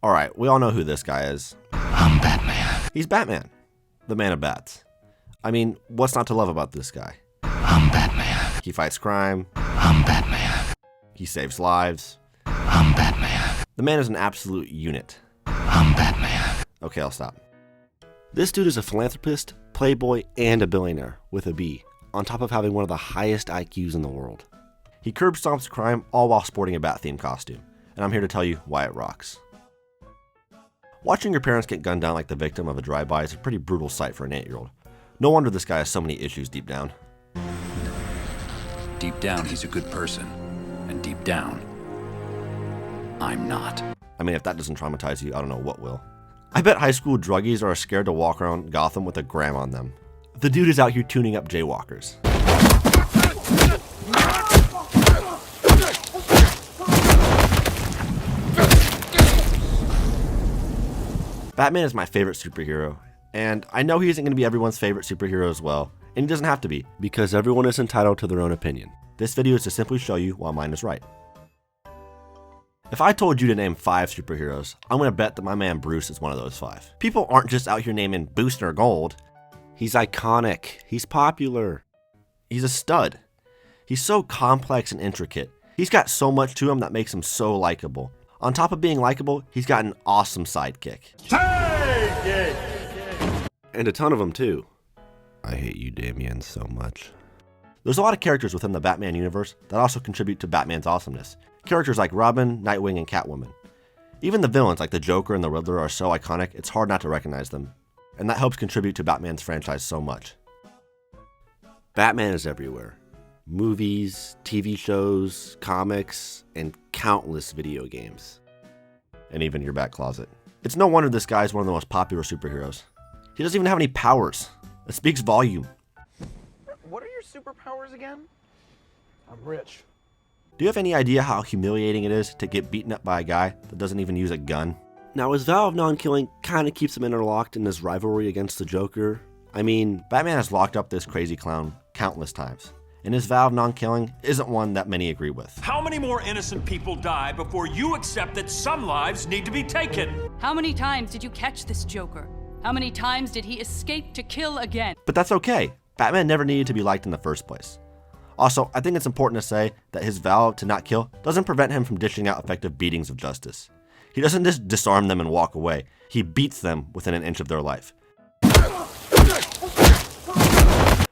Alright, we all know who this guy is. I'm Batman. He's Batman, the man of bats. I mean, what's not to love about this guy? I'm Batman. He fights crime. I'm Batman. He saves lives. I'm Batman. The man is an absolute unit. I'm Batman. Okay, I'll stop. This dude is a philanthropist, playboy, and a billionaire, with a B, on top of having one of the highest IQs in the world. He curb stomps crime, all while sporting a bat-themed costume, and I'm here to tell you why it rocks. Watching your parents get gunned down like the victim of a drive-by is a pretty brutal sight for an 8-year-old. No wonder this guy has so many issues deep down. Deep down, he's a good person. And deep down, I'm not. I mean, if that doesn't traumatize you, I don't know what will. I bet high school druggies are scared to walk around Gotham with a gram on them. The dude is out here tuning up jaywalkers. Batman is my favorite superhero, and I know he isn't going to be everyone's favorite superhero as well, and he doesn't have to be, because everyone is entitled to their own opinion. This video is to simply show you why mine is right. If I told you to name 5 superheroes, I'm going to bet that my man Bruce is one of those 5. People aren't just out here naming Booster Gold. He's iconic, he's popular, he's a stud. He's so complex and intricate. He's got so much to him that makes him so likable. On top of being likable, he's got an awesome sidekick. Take it! And a ton of them too. I hate you, Damian, so much. There's a lot of characters within the Batman universe that also contribute to Batman's awesomeness. Characters like Robin, Nightwing, and Catwoman. Even the villains like the Joker and the Riddler are so iconic, it's hard not to recognize them. And that helps contribute to Batman's franchise so much. Batman is everywhere. Movies, TV shows, comics, and countless video games. And even your back closet. It's no wonder this guy is one of the most popular superheroes. He doesn't even have any powers. It speaks volume. What are your superpowers again? I'm rich. Do you have any idea how humiliating it is to get beaten up by a guy that doesn't even use a gun? Now, his vow of non-killing kind of keeps him interlocked in his rivalry against the Joker. I mean, Batman has locked up this crazy clown countless times, and his vow of non-killing isn't one that many agree with. How many more innocent people die before you accept that some lives need to be taken? How many times did you catch this Joker? How many times did he escape to kill again? But that's okay. Batman never needed to be liked in the first place. Also, I think it's important to say that his vow to not kill doesn't prevent him from dishing out effective beatings of justice. He doesn't just disarm them and walk away. He beats them within an inch of their life.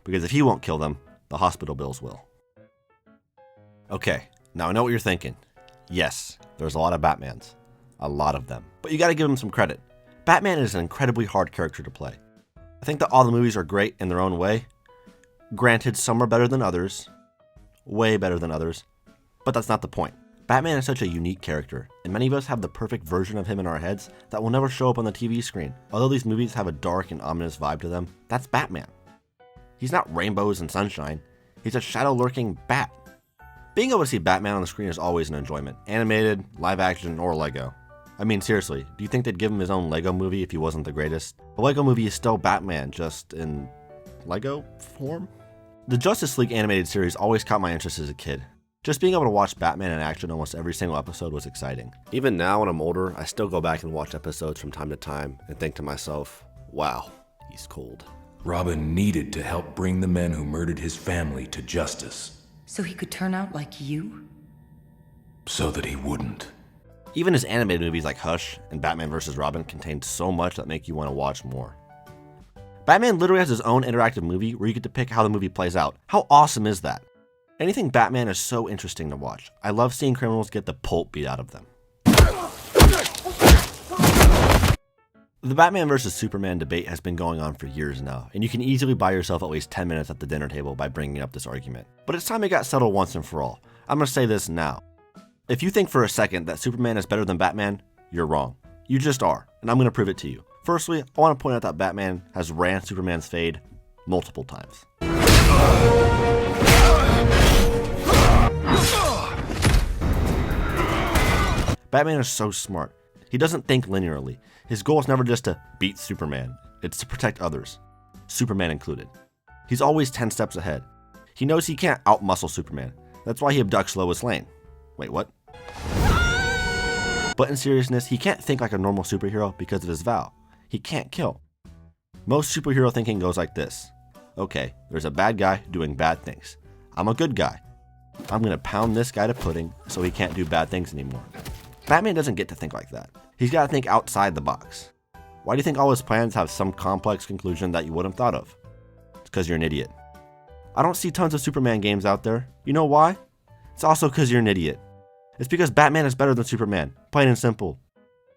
Because if he won't kill them, the hospital bills will. Okay, now I know what you're thinking. Yes, there's a lot of Batmans. A lot of them. But you gotta give him some credit. Batman is an incredibly hard character to play. I think that all the movies are great in their own way. Granted, some are better than others. Way better than others. But that's not the point. Batman is such a unique character, and many of us have the perfect version of him in our heads that will never show up on the TV screen. Although these movies have a dark and ominous vibe to them, that's Batman. He's not rainbows and sunshine. He's a shadow-lurking bat. Being able to see Batman on the screen is always an enjoyment. Animated, live action, or Lego. I mean, seriously, do you think they'd give him his own Lego movie if he wasn't the greatest? The Lego movie is still Batman, just in Lego form? The Justice League animated series always caught my interest as a kid. Just being able to watch Batman in action almost every single episode was exciting. Even now when I'm older, I still go back and watch episodes from time to time and think to myself, wow, he's cold. Robin needed to help bring the men who murdered his family to justice. So he could turn out like you? So that he wouldn't. Even his animated movies like Hush and Batman vs. Robin contain so much that make you want to watch more. Batman literally has his own interactive movie where you get to pick how the movie plays out. How awesome is that? Anything Batman is so interesting to watch. I love seeing criminals get the pulp beat out of them. The Batman vs. Superman debate has been going on for years now, and you can easily buy yourself at least 10 minutes at the dinner table by bringing up this argument. But it's time it got settled once and for all. I'm going to say this now. If you think for a second that Superman is better than Batman, you're wrong. You just are, and I'm going to prove it to you. Firstly, I want to point out that Batman has ran Superman's fade multiple times. Batman is so smart. He doesn't think linearly. His goal is never just to beat Superman. It's to protect others, Superman included. He's always 10 steps ahead. He knows he can't outmuscle Superman. That's why he abducts Lois Lane. Wait, what? But in seriousness, he can't think like a normal superhero because of his vow. He can't kill. Most superhero thinking goes like this. Okay, there's a bad guy doing bad things. I'm a good guy. I'm gonna pound this guy to pudding so he can't do bad things anymore. Batman doesn't get to think like that. He's gotta think outside the box. Why do you think all his plans have some complex conclusion that you wouldn't have thought of? It's because you're an idiot. I don't see tons of Superman games out there. You know why? It's also because you're an idiot. It's because Batman is better than Superman, plain and simple.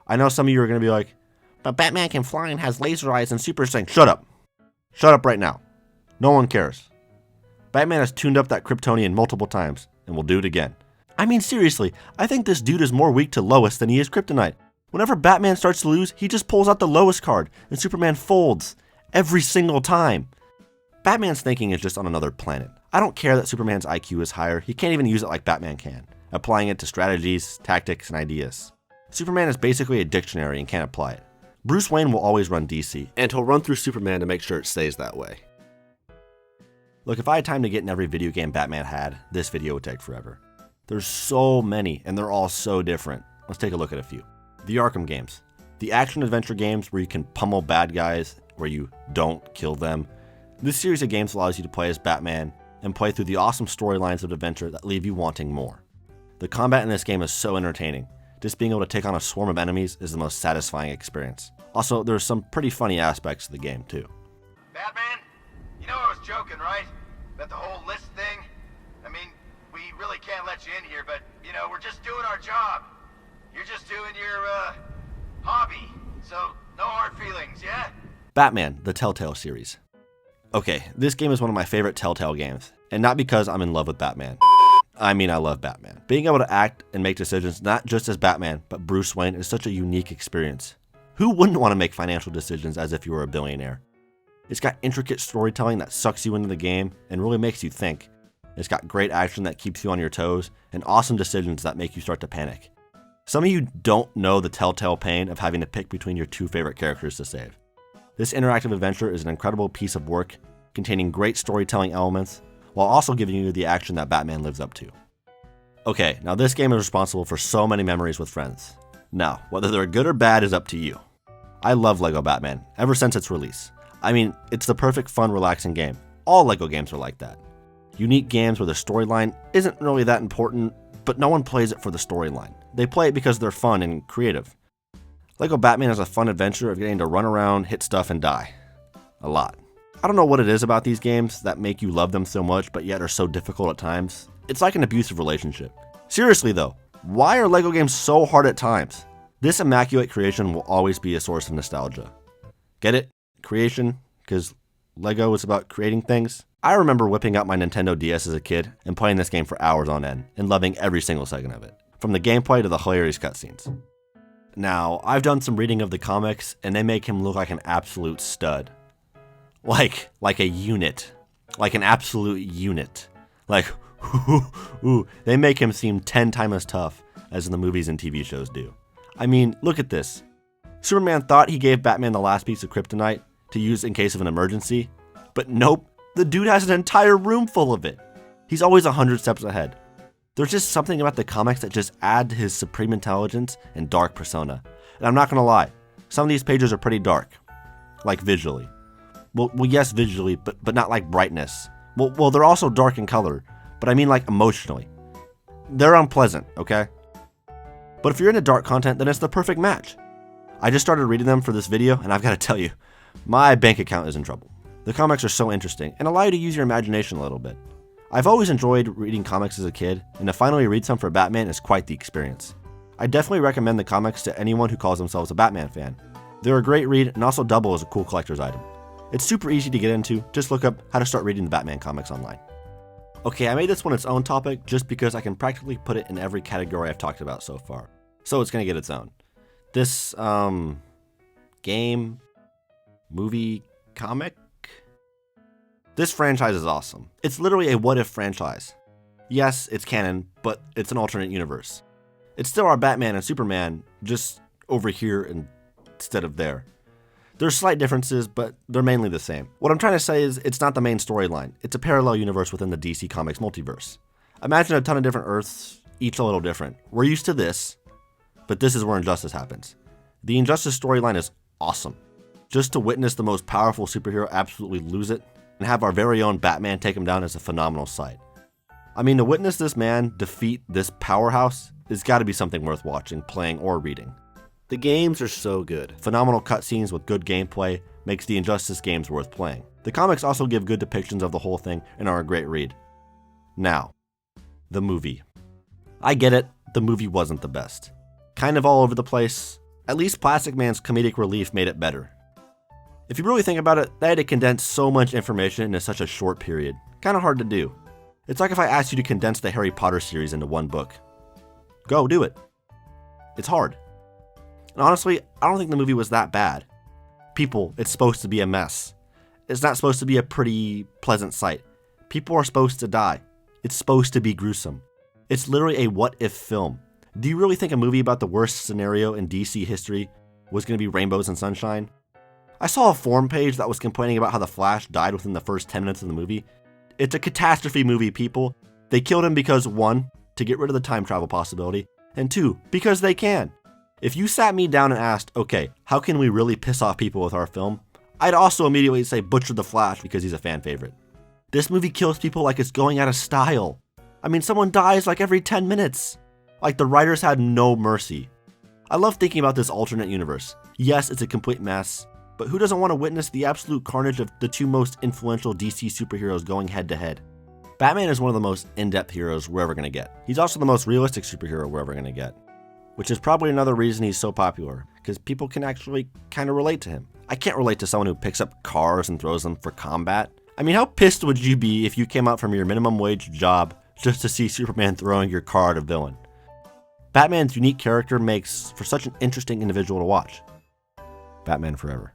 I know some of you are gonna be like, but Batman can fly and has laser eyes and super strength. Shut up. Shut up right now. No one cares. Batman has tuned up that Kryptonian multiple times, and will do it again. I mean, seriously, I think this dude is more weak to Lois than he is Kryptonite. Whenever Batman starts to lose, he just pulls out the Lois card, and Superman folds. Every single time. Batman's thinking is just on another planet. I don't care that Superman's IQ is higher, he can't even use it like Batman can, applying it to strategies, tactics, and ideas. Superman is basically a dictionary and can't apply it. Bruce Wayne will always run DC, and he'll run through Superman to make sure it stays that way. Look, if I had time to get in every video game Batman had, this video would take forever. There's so many, and they're all so different. Let's take a look at a few. The Arkham games. The action-adventure games where you can pummel bad guys, where you don't kill them. This series of games allows you to play as Batman, and play through the awesome storylines of adventure that leave you wanting more. The combat in this game is so entertaining. Just being able to take on a swarm of enemies is the most satisfying experience. Also, there's some pretty funny aspects to the game, too. Batman, you know I was joking, right? About the whole list thing? I mean, we really can't let you in here, but, you know, we're just doing our job. You're just doing your, hobby. So, no hard feelings, yeah? Batman, the Telltale series. Okay, this game is one of my favorite Telltale games, and not because I'm in love with Batman. I mean, I love Batman. Being able to act and make decisions not just as Batman, but Bruce Wayne is such a unique experience. Who wouldn't want to make financial decisions as if you were a billionaire? It's got intricate storytelling that sucks you into the game and really makes you think. It's got great action that keeps you on your toes, and awesome decisions that make you start to panic. Some of you don't know the telltale pain of having to pick between your two favorite characters to save. This interactive adventure is an incredible piece of work, containing great storytelling elements, while also giving you the action that Batman lives up to. Okay, now this game is responsible for so many memories with friends. Now, whether they're good or bad is up to you. I love LEGO Batman, ever since its release. I mean, it's the perfect fun, relaxing game. All LEGO games are like that. Unique games where the storyline isn't really that important, but no one plays it for the storyline. They play it because they're fun and creative. LEGO Batman is a fun adventure of getting to run around, hit stuff, and die. A lot. I don't know what it is about these games that make you love them so much, but yet are so difficult at times. It's like an abusive relationship. Seriously though, why are LEGO games so hard at times? This immaculate creation will always be a source of nostalgia. Get it? Creation? Because LEGO is about creating things? I remember whipping out my Nintendo DS as a kid and playing this game for hours on end and loving every single second of it, from the gameplay to the hilarious cutscenes. Now, I've done some reading of the comics and they make him look like an absolute stud. Like a unit. Like an absolute unit. Like, they make him seem 10 times as tough as in the movies and TV shows do. I mean, look at this. Superman thought he gave Batman the last piece of kryptonite to use in case of an emergency, but nope, the dude has an entire room full of it. He's always 100 steps ahead. There's just something about the comics that just add to his supreme intelligence and dark persona. And I'm not gonna lie, some of these pages are pretty dark. Like visually. Well, yes, visually, but not like brightness. Well, they're also dark in color, but I mean like emotionally. They're unpleasant, okay? But if you're into dark content, then it's the perfect match. I just started reading them for this video, and I've got to tell you, my bank account is in trouble. The comics are so interesting, and allow you to use your imagination a little bit. I've always enjoyed reading comics as a kid, and to finally read some for Batman is quite the experience. I definitely recommend the comics to anyone who calls themselves a Batman fan. They're a great read, and also double as a cool collector's item. It's super easy to get into, just look up how to start reading the Batman comics online. Okay, I made this one its own topic just because I can practically put it in every category I've talked about so far. So it's gonna get its own. This, game, movie, comic? This franchise is awesome. It's literally a what-if franchise. Yes, it's canon, but it's an alternate universe. It's still our Batman and Superman, just over here instead of there. There's slight differences, but they're mainly the same. What I'm trying to say is it's not the main storyline. It's a parallel universe within the DC Comics multiverse. Imagine a ton of different Earths, each a little different. We're used to this. But this is where Injustice happens. The Injustice storyline is awesome. Just to witness the most powerful superhero absolutely lose it, and have our very own Batman take him down is a phenomenal sight. I mean, to witness this man defeat this powerhouse has got to be something worth watching, playing, or reading. The games are so good. Phenomenal cutscenes with good gameplay makes the Injustice games worth playing. The comics also give good depictions of the whole thing and are a great read. Now, the movie. I get it, the movie wasn't the best. Kind of all over the place. At least Plastic Man's comedic relief made it better. If you really think about it, they had to condense so much information into such a short period. Kind of hard to do. It's like if I asked you to condense the Harry Potter series into one book. Go, do it. It's hard. And honestly, I don't think the movie was that bad. People, it's supposed to be a mess. It's not supposed to be a pretty, pleasant sight. People are supposed to die. It's supposed to be gruesome. It's literally a what-if film. Do you really think a movie about the worst scenario in DC history was going to be rainbows and sunshine? I saw a forum page that was complaining about how the Flash died within the first 10 minutes of the movie. It's a catastrophe movie, people. They killed him because 1, to get rid of the time travel possibility, and 2, because they can. If you sat me down and asked, okay, how can we really piss off people with our film? I'd also immediately say butcher the Flash because he's a fan favorite. This movie kills people like it's going out of style. I mean, someone dies like every 10 minutes. Like the writers had no mercy. I love thinking about this alternate universe. Yes, it's a complete mess, but who doesn't want to witness the absolute carnage of the 2 most influential DC superheroes going head to head? Batman is one of the most in-depth heroes we're ever going to get. He's also the most realistic superhero we're ever going to get. Which is probably another reason he's so popular, because people can actually kind of relate to him. I can't relate to someone who picks up cars and throws them for combat. I mean, how pissed would you be if you came out from your minimum wage job just to see Superman throwing your car at a villain? Batman's unique character makes for such an interesting individual to watch. Batman forever.